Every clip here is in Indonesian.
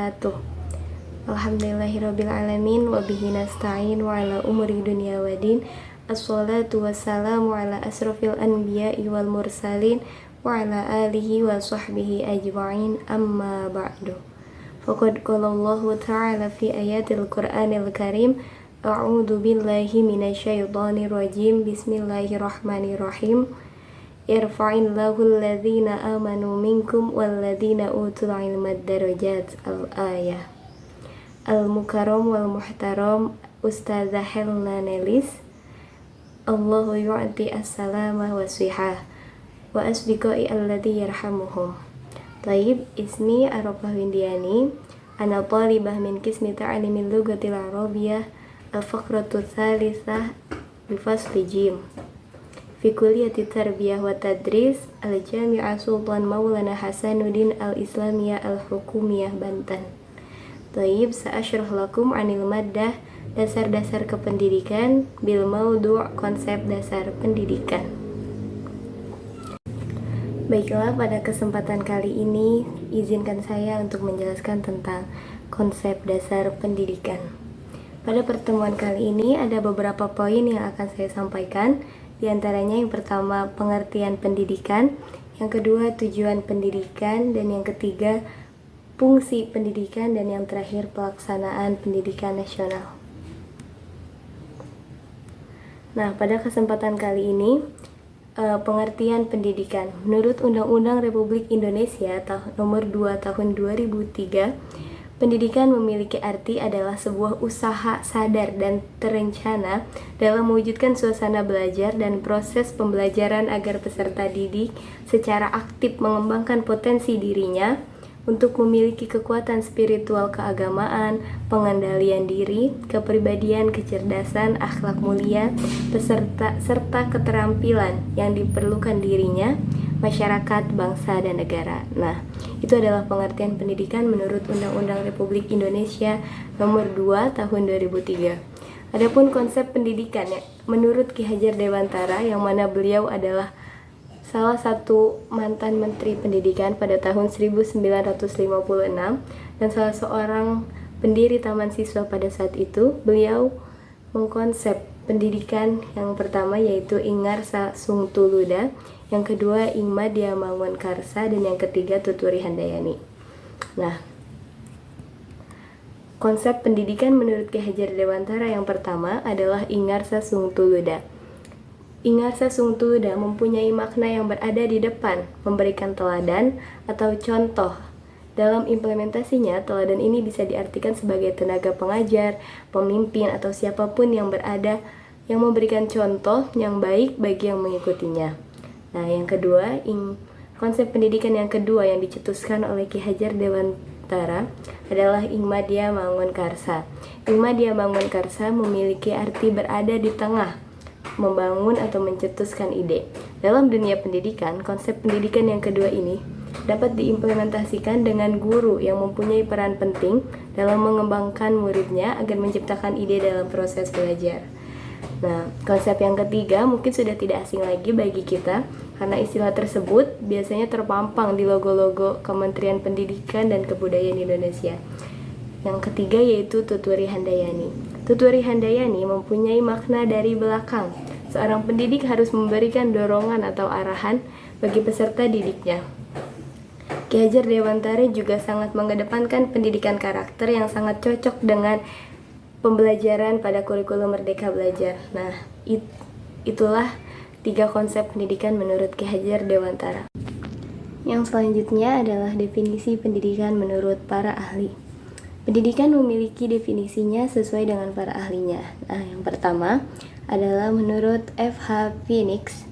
wabarakatuh. Alhamdulillahirrabbilalamin. Wabihi nasta'in wa ala umuri dunia wadin. Assalatu wassalamu ala asrafil anbiya'i wal mursalin wa ala alihi wa sahbihi ajma'in, amma ba'du. Faqad qala Allahu ta'ala fi ayatil Qur'anil Karim, a'udzu billahi minasyaitonir rajim. Bismillahirrahmanirrahim. Irfa'illahu alladhina amanu minkum walladhina utul ilma darajat. Al-ayah. Al-mukarram wal muhtaram Ustazah Helna Nelis, Allahu yu'ti as-salama wa sihah wa asdiqai alladhi yarhamuhum. Taib, ismi Arafah Windiani, ana talibah min qismi ta'limil lughatil arabiyyah, al-faqratu tsalitsah bi fasli jim fi kulliyati tarbiyah wa tadris al-Jami'ah Sultan Maulana Hasanuddin al-Islamiyah al-Hukumiyah Banten. Taib, sa'asyrah lakum anil maddah, dasar-dasar kependidikan, bil maudu' konsep dasar pendidikan. Baiklah, pada kesempatan kali ini izinkan saya untuk menjelaskan tentang konsep dasar pendidikan. Pada pertemuan kali ini ada beberapa poin yang akan saya sampaikan. Di antaranya yang pertama pengertian pendidikan, yang kedua tujuan pendidikan, dan yang ketiga fungsi pendidikan, dan yang terakhir pelaksanaan pendidikan nasional. Nah, pada kesempatan kali ini pengertian pendidikan. Menurut Undang-Undang Republik Indonesia Nomor 2 Tahun 2003, pendidikan memiliki arti adalah sebuah usaha sadar dan terencana dalam mewujudkan suasana belajar dan proses pembelajaran agar peserta didik secara aktif mengembangkan potensi dirinya untuk memiliki kekuatan spiritual keagamaan, pengendalian diri, kepribadian, kecerdasan, akhlak mulia, serta keterampilan yang diperlukan dirinya, masyarakat, bangsa, dan negara. Nah, itu adalah pengertian pendidikan menurut Undang-Undang Republik Indonesia Nomor 2 Tahun 2003. Adapun konsep pendidikan menurut Ki Hajar Dewantara, yang mana beliau adalah salah satu mantan Menteri Pendidikan pada tahun 1956 dan salah seorang pendiri Taman Siswa pada saat itu, beliau mengkonsep pendidikan yang pertama yaitu Ingarsa Sung Tuluda, yang kedua Ingmadya Mangun Karsa, dan yang ketiga Tuturi Handayani. Nah, konsep pendidikan menurut Ki Hajar Dewantara yang pertama adalah Ingarsa Sung Tuluda. Ingarsa Sung Tuluda mempunyai makna yang berada di depan, memberikan teladan atau contoh. Dalam implementasinya, teladan ini bisa diartikan sebagai tenaga pengajar, pemimpin, atau siapapun yang berada yang memberikan contoh yang baik bagi yang mengikutinya. Nah, yang kedua, konsep pendidikan yang kedua yang dicetuskan oleh Ki Hajar Dewantara adalah Ingmadya Mangun Karsa. Ingmadya Mangun Karsa memiliki arti berada di tengah, membangun atau mencetuskan ide. Dalam dunia pendidikan, konsep pendidikan yang kedua ini dapat diimplementasikan dengan guru yang mempunyai peran penting dalam mengembangkan muridnya agar menciptakan ide dalam proses belajar. Nah, konsep yang ketiga mungkin sudah tidak asing lagi bagi kita karena istilah tersebut biasanya terpampang di logo-logo Kementerian Pendidikan dan Kebudayaan Indonesia. Yang ketiga yaitu Tuturi Handayani. Tuturi Handayani mempunyai makna dari belakang. Seorang pendidik harus memberikan dorongan atau arahan bagi peserta didiknya. Ki Hajar Dewantara juga sangat mengedepankan pendidikan karakter yang sangat cocok dengan pembelajaran pada kurikulum Merdeka Belajar. Nah, itulah 3 konsep pendidikan menurut Ki Hajar Dewantara. Yang selanjutnya adalah definisi pendidikan menurut para ahli. Pendidikan memiliki definisinya sesuai dengan para ahlinya. Nah, yang pertama adalah menurut F.H. Phoenix,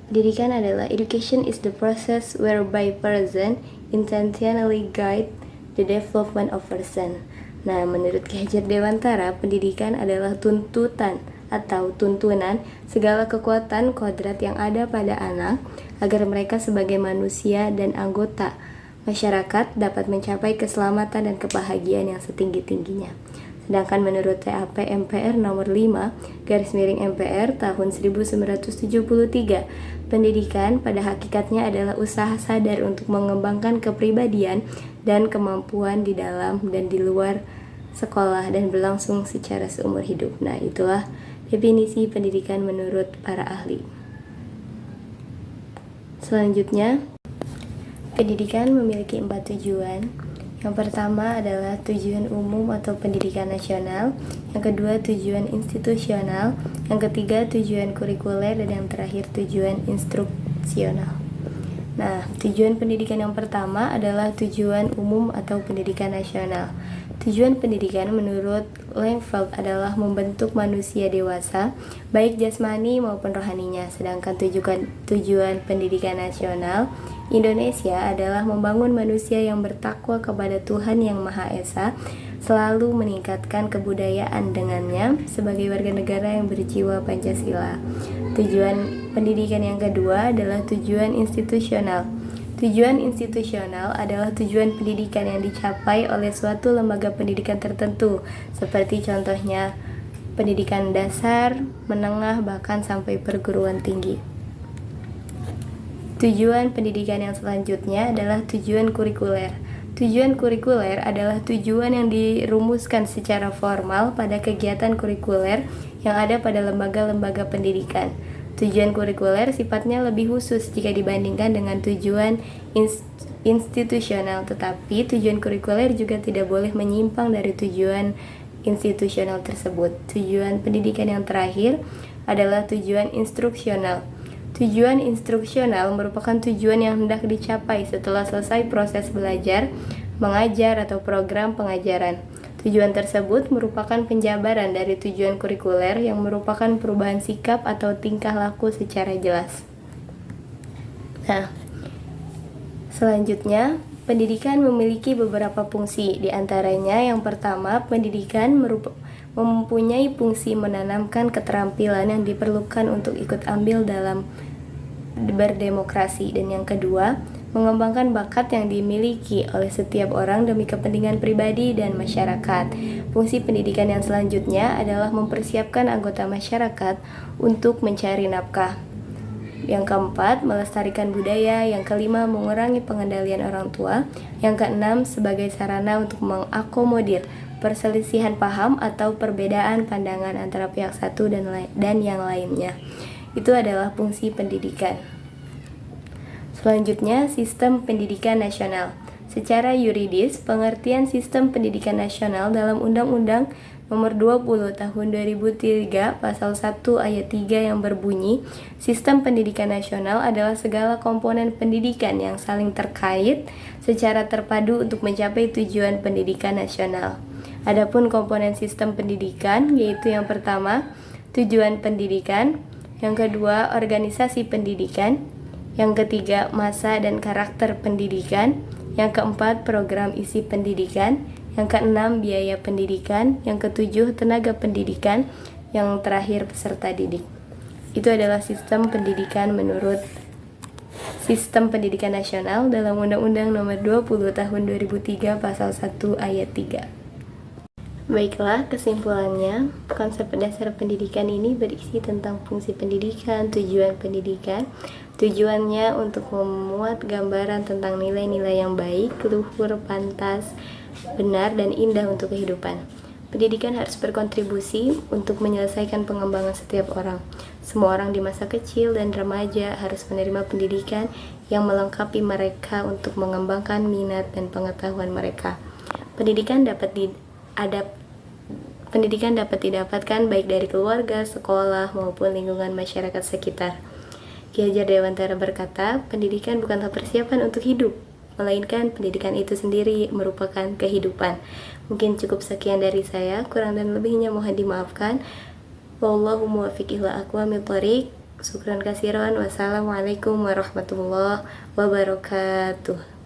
pendidikan adalah education is the process whereby person intentionally guide the development of person. Nah, menurut Ki Hajar Dewantara, pendidikan adalah tuntutan atau tuntunan segala kekuatan kodrat yang ada pada anak agar mereka sebagai manusia dan anggota masyarakat dapat mencapai keselamatan dan kebahagiaan yang setinggi-tingginya. Sedangkan menurut TAP MPR nomor 5/MPR tahun 1973, pendidikan pada hakikatnya adalah usaha sadar untuk mengembangkan kepribadian dan kemampuan di dalam dan di luar sekolah dan berlangsung secara seumur hidup. Nah, itulah definisi pendidikan menurut para ahli. Selanjutnya, pendidikan memiliki 4 tujuan. Yang pertama adalah tujuan umum atau pendidikan nasional, yang kedua tujuan institusional, yang ketiga tujuan kurikuler, dan yang terakhir tujuan instruksional. Nah, tujuan pendidikan yang pertama adalah tujuan umum atau pendidikan nasional. Tujuan pendidikan menurut Langfeld adalah membentuk manusia dewasa, baik jasmani maupun rohaninya. Sedangkan tujuan pendidikan nasional Indonesia adalah membangun manusia yang bertakwa kepada Tuhan Yang Maha Esa, selalu meningkatkan kebudayaan dengannya sebagai warga negara yang berjiwa Pancasila. Tujuan pendidikan yang kedua adalah tujuan institusional. Tujuan institusional adalah tujuan pendidikan yang dicapai oleh suatu lembaga pendidikan tertentu, seperti contohnya pendidikan dasar, menengah, bahkan sampai perguruan tinggi. Tujuan pendidikan yang selanjutnya adalah tujuan kurikuler. Tujuan kurikuler adalah tujuan yang dirumuskan secara formal pada kegiatan kurikuler yang ada pada lembaga-lembaga pendidikan. Tujuan kurikuler sifatnya lebih khusus jika dibandingkan dengan tujuan institusional, tetapi tujuan kurikuler juga tidak boleh menyimpang dari tujuan institusional tersebut. Tujuan pendidikan yang terakhir adalah tujuan instruksional. Tujuan instruksional merupakan tujuan yang hendak dicapai setelah selesai proses belajar, mengajar, atau program pengajaran. Tujuan tersebut merupakan penjabaran dari tujuan kurikuler yang merupakan perubahan sikap atau tingkah laku secara jelas. Nah, selanjutnya, pendidikan memiliki beberapa fungsi. Di antaranya, yang pertama, pendidikan mempunyai fungsi menanamkan keterampilan yang diperlukan untuk ikut ambil dalam berdemokrasi, dan yang kedua, mengembangkan bakat yang dimiliki oleh setiap orang demi kepentingan pribadi dan masyarakat. Fungsi pendidikan yang selanjutnya adalah mempersiapkan anggota masyarakat untuk mencari nafkah. Yang keempat, melestarikan budaya. Yang kelima, mengurangi pengendalian orang tua. Yang keenam, sebagai sarana untuk mengakomodir perselisihan paham atau perbedaan pandangan antara pihak satu dan yang lainnya. Itu adalah fungsi pendidikan. Selanjutnya, sistem pendidikan nasional. Secara yuridis, pengertian sistem pendidikan nasional dalam Undang-Undang Nomor 20 Tahun 2003 Pasal 1 Ayat 3 yang berbunyi, sistem pendidikan nasional adalah segala komponen pendidikan yang saling terkait secara terpadu untuk mencapai tujuan pendidikan nasional. Adapun komponen sistem pendidikan, yaitu yang pertama, tujuan pendidikan, yang kedua, organisasi pendidikan, yang ketiga, masa dan karakter pendidikan, yang keempat, program isi pendidikan, yang keenam, biaya pendidikan, yang ketujuh, tenaga pendidikan, yang terakhir, peserta didik. Itu adalah sistem pendidikan menurut Sistem Pendidikan Nasional dalam Undang-Undang Nomor 20 Tahun 2003 Pasal 1 Ayat 3. Baiklah, kesimpulannya, konsep dasar pendidikan ini berisi tentang fungsi pendidikan, tujuan pendidikan. Tujuannya untuk memuat gambaran tentang nilai-nilai yang baik, luhur, pantas, benar, dan indah untuk kehidupan. Pendidikan harus berkontribusi untuk menyelesaikan pengembangan setiap orang. Semua orang di masa kecil dan remaja harus menerima pendidikan yang melengkapi mereka untuk mengembangkan minat dan pengetahuan mereka. Pendidikan dapat didapatkan baik dari keluarga, sekolah, maupun lingkungan masyarakat sekitar. Ki Hajar Dewantara berkata, pendidikan bukanlah persiapan untuk hidup, melainkan pendidikan itu sendiri merupakan kehidupan. Mungkin cukup sekian dari saya, kurang dan lebihnya mohon dimaafkan. Wallahu muwaffiq ila aqwamit thoriq. Syukran katsiran. Wassalamualaikum warahmatullahi wabarakatuh.